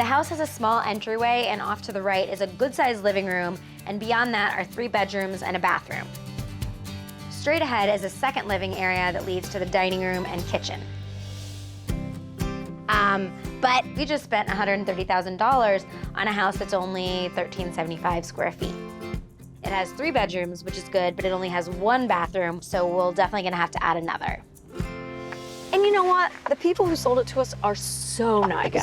The house has a small entryway, and off to the right is a good-sized living room, and beyond that are 3 bedrooms and a bathroom. Straight ahead is a second living area that leads to the dining room and kitchen. But we just spent $130,000 on a house that's only 1,375 square feet. It has 3 bedrooms, which is good, but it only has 1 bathroom, so we're definitely gonna have to add another. And you know what? The people who sold it to us are so nice.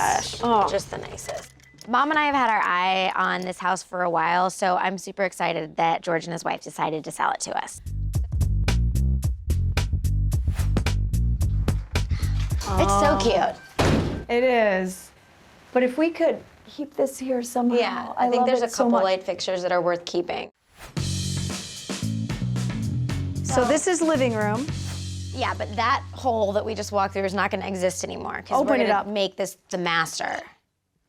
Gosh, just the nicest. Mom and I have had our eye on this house for a while, so I'm super excited that George and his wife decided to sell it to us. It's so cute. It is. But if we could keep this here somehow. Yeah, I think there's a couple light fixtures that are worth keeping. So this is living room. Yeah, but that hole that we just walked through is not gonna exist anymore because we're Open it gonna up. make this the master.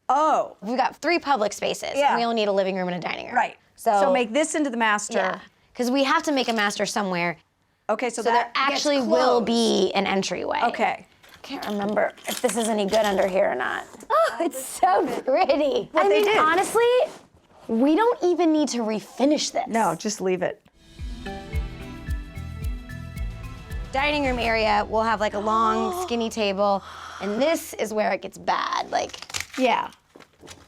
Oh. We've got 3 public spaces, Yeah. and we only need a living room and a dining room. Right. So make this into the master. Yeah, because we have to make a master somewhere, Okay, so so there actually will be an entryway. Okay. I can't remember if this is any good under here or not. Oh, it's so pretty. What they did. Honestly, we don't even need to refinish this. No, just leave it. Dining room area, we'll have like a long, skinny table, and this is where it gets bad. Like, Yeah.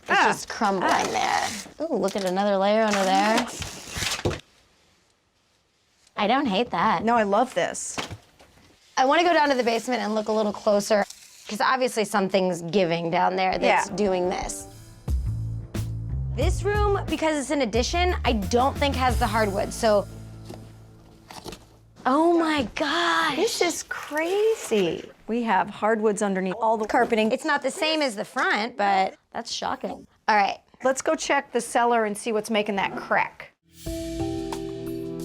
it's just crumbling there. Ooh, look at another layer under there. I don't hate that. No, I love this. I want to go down to the basement and look a little closer, because obviously something's giving down there that's doing this. This room, because it's an addition, I don't think has the hardwood, so. Oh my gosh. This is crazy. We have hardwoods underneath all the Carpeting. It's not the same as the front, but that's shocking. All right. Let's go check the cellar and see what's making that crack.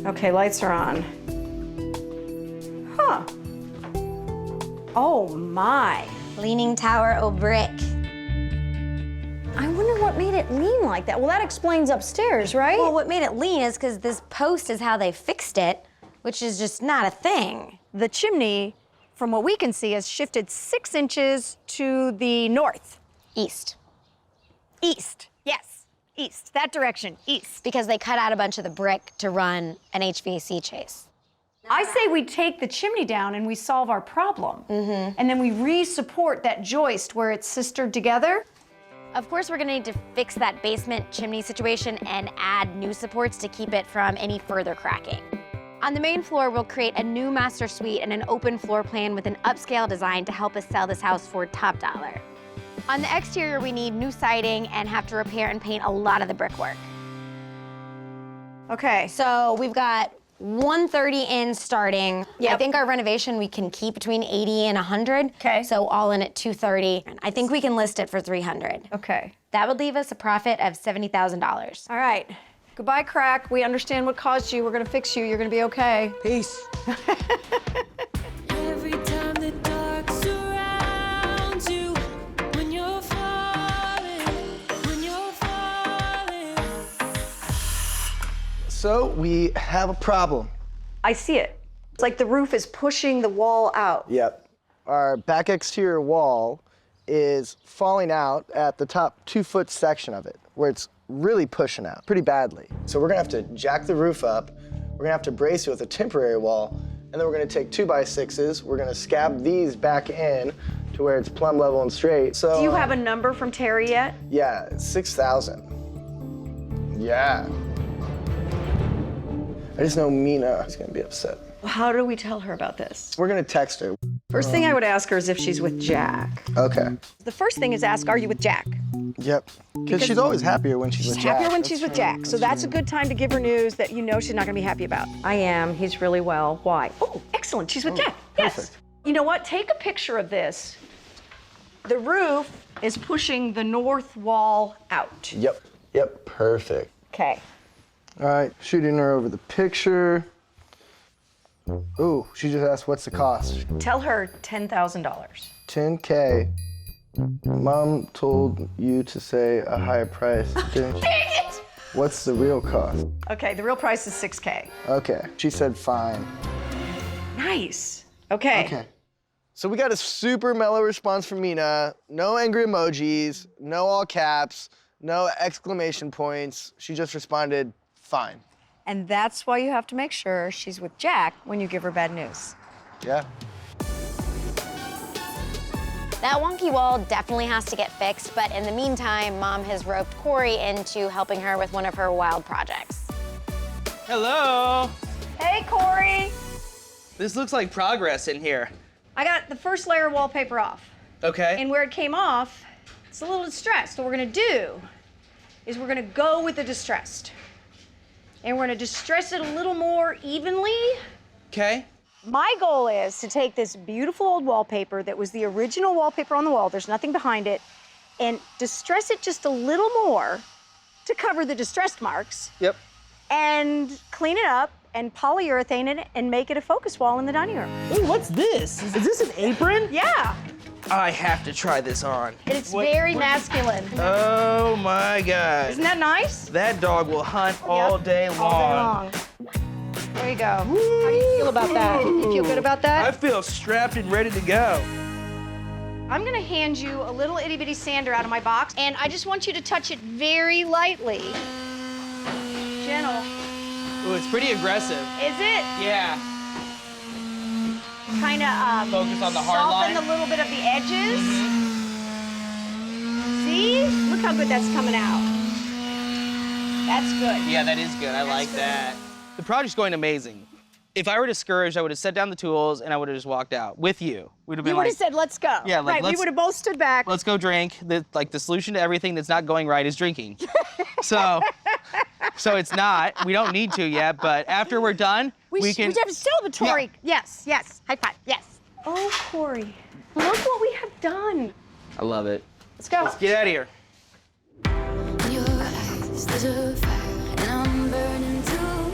Okay, lights are on. Huh. Oh my. Leaning tower o' brick. I wonder what made it lean like that. Well, that explains upstairs, right? Well, what made it lean is because this post is how they fixed it, which is just not a thing. The chimney, from what we can see, has shifted 6 inches to the north. East. East, yes, east, that direction, east. Because they cut out a bunch of the brick to run an HVAC chase. I say we take the chimney down and we solve our problem. And then we re-support that joist where it's sistered together. Of course, we're gonna need to fix that basement chimney situation and add new supports to keep it from any further cracking. On the main floor, we'll create a new master suite and an open floor plan with an upscale design to help us sell this house for top dollar. On the exterior, we need new siding and have to repair and paint a lot of the brickwork. Okay. So we've got 130 in starting. I Yep. think our renovation we can keep between 80 and 100. Okay. So all in at 230. I think we can list it for 300. Okay. That would leave us a profit of $70,000. All right. Goodbye, crack. We understand what caused you. We're gonna fix you. You're gonna be okay. Peace. Every time the dark surrounds you, when you're falling, So we have a problem. I see it. It's like the roof is pushing the wall out. Yep. Our back exterior wall is falling out at the top 2-foot section of it, where it's really pushing out pretty badly. So we're gonna have to jack the roof up. We're gonna have to brace it with a temporary wall, and then we're gonna take 2x6s. We're gonna scab these back in to where it's plumb level and straight. So Do you have a number from Terry yet? Yeah, it's 6,000. Yeah. I just know Mina is gonna be upset. How do we tell her about this? We're gonna text her. First thing I would ask her is if she's with Jack. Okay. The first thing is ask, are you with Jack? Yep. Because she's always happier when she's with Jack. Happier when she's with Jack. So that's a good time to give her news that you know she's not gonna be happy about. I am. He's really well. Why? Oh, excellent. She's with Jack. Yes. perfect. You know what? Take a picture of this. The roof is pushing the north wall out. Yep. Yep. Perfect. Okay. All right. Shooting her over the picture. Ooh, she just asked what's the cost. Tell her $10,000. 10K. Mom told you to say a higher price, didn't she? Dang it! What's the real cost? Okay, the real price is 6K. Okay. She said fine. Nice. Okay. Okay. So we got a super mellow response from Mina. No angry emojis, no all caps, no exclamation points. She just responded, fine. And that's why you have to make sure she's with Jack when you give her bad news. Yeah. That wonky wall definitely has to get fixed, but in the meantime, Mom has roped Corey into helping her with one of her wild projects. Hello. Hey, Corey. This looks like progress in here. I got the first layer of wallpaper off. Okay. And where it came off, it's a little distressed. So what we're gonna do is we're gonna go with the distressed. And we're gonna distress it a little more evenly. Okay. My goal is to take this beautiful old wallpaper that was the original wallpaper on the wall, there's nothing behind it, and distress it just a little more to cover the distressed marks. Yep. And clean it up and polyurethane it and make it a focus wall in the dining room. Ooh, what's this? Is this an apron? Yeah, I have to try this on. it's very masculine. Oh my God. Isn't that nice? That dog will hunt all day long. All day long. There you go. How do you feel about that? You feel good about I that? feel strapped and ready to go. I'm gonna hand you a little itty bitty sander out of my box, and I just want you to touch it very lightly. Gentle. Ooh, it's pretty aggressive. Is it? Yeah. Kind of Focus on the hard soften line. a little bit of the edges. See? Look how good that's coming out. That's good. Yeah, that is good. I like that. The project's going amazing. If I were discouraged, I would have set down the tools and I would have just walked out with you. We'd have been You would like, have said, let's go. Yeah, like, right, we let's- would have both stood back. let's go drink. The solution to everything that's not going right is drinking. So it's not. We don't need to yet, but after we're done, we can. We have celebratory. Yeah. Yes. High five. Yes. Oh, Corey, look what we have done. I love it. Let's go. Let's get out of here. In your eyes, there's a fire, and I'm burning too.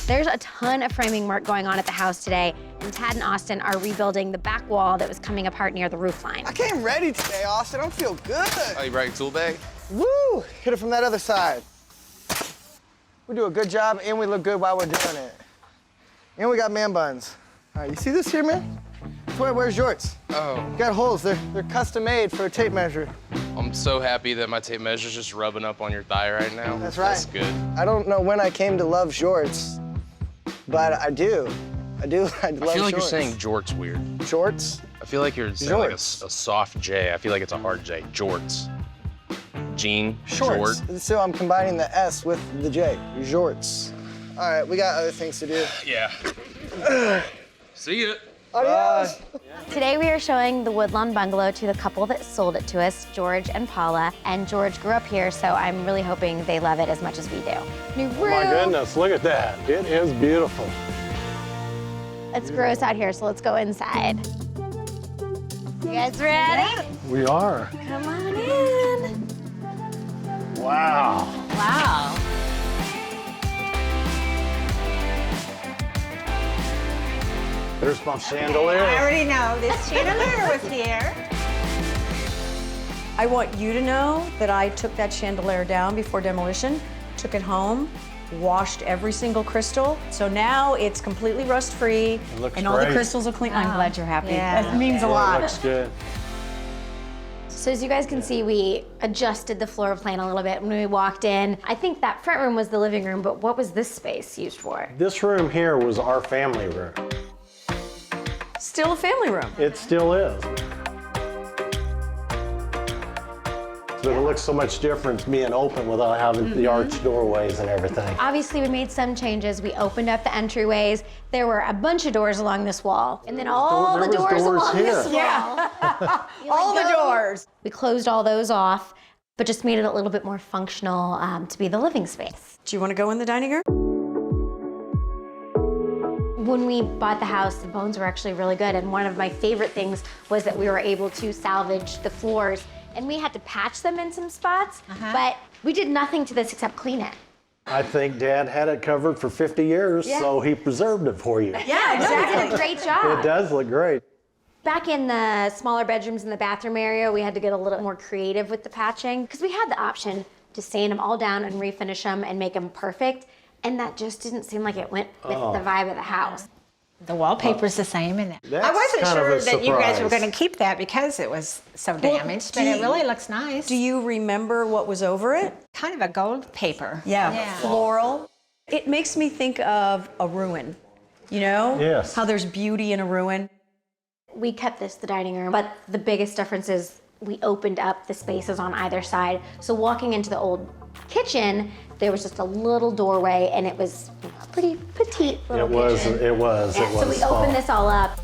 There's a ton of framing work going on at the house today, and Tad and Austin are rebuilding the back wall that was coming apart near the roof line. I came ready today, Austin. I feel good. Oh, you brought your tool bag? Woo! Hit it from that other side. We do a good job and we look good while we're doing it. And we got man buns. All right, you see this here, man? That's why it wears jorts. Oh, Got holes. They're custom made for a tape measure. I'm so happy that my tape measure's just rubbing up on your thigh right now. That's right. That's good. I don't know when I came to love jorts, but I do. I love I feel like shorts. you're saying jorts weird. Jorts? I feel like you're saying like a Jorts. soft J. I feel like it's a hard J. Jorts. Jean, Shorts. jort. So I'm combining the S with the J. Jorts. All right, we got other things to do. Yeah. See ya. Adios. Today we are showing the Woodlawn Bungalow to the couple that sold it to us, George and Paula. And George grew up here, so I'm really hoping they love it as much as we do. New room. My goodness, look at that. It is beautiful. It's gross out here, so let's go inside. You guys ready? We are. Come on in. Wow. Wow. There's my chandelier. I already know this chandelier was here. I want you to know that I took that chandelier down before demolition, took it home, washed every single crystal. So now it's completely rust-free. It looks and all the great. crystals are clean. I'm glad you're happy. Yeah. That means a Boy, it lot. looks good. So as you guys can see, we adjusted the floor plan a little bit when we walked in. I think that front room was the living room, but what was this space used for? This room here was our family room. Still a family room. It still is. But it looks so much different being open without having the arched doorways and everything. Obviously, we made some changes. We opened up the entryways. There were a bunch of doors along this wall, and then all there the was doors doors along here. this wall. All the doors. We closed all those off, but just made it a little bit more functional to be the living space. Do you want to go in the dining room? When we bought the house, the bones were actually really good, and one of my favorite things was that we were able to salvage the floors, and we had to patch them in some spots, but we did nothing to this except clean it. I think Dad had it covered for 50 years, so he preserved it for you. Yeah, They did a great job. It does look great. Back in the smaller bedrooms in the bathroom area, we had to get a little more creative with the patching because we had the option to sand them all down and refinish them and make them perfect, and that just didn't seem like it went with the vibe of the house. The wallpaper's the same in it. I That's wasn't kind of sure a that you guys were surprise. going to keep that because it was so damaged, but do it you- really looks nice. Do you remember what was over it? Kind of a gold paper. Yeah, floral. It makes me think of a ruin, you know? Yes. How there's beauty in a ruin. We kept this the dining room, but the biggest difference is we opened up the spaces on either side. So walking into the old kitchen, there was just a little doorway, and it was a pretty petite little kitchen. It was Yeah, so we small. opened this all up.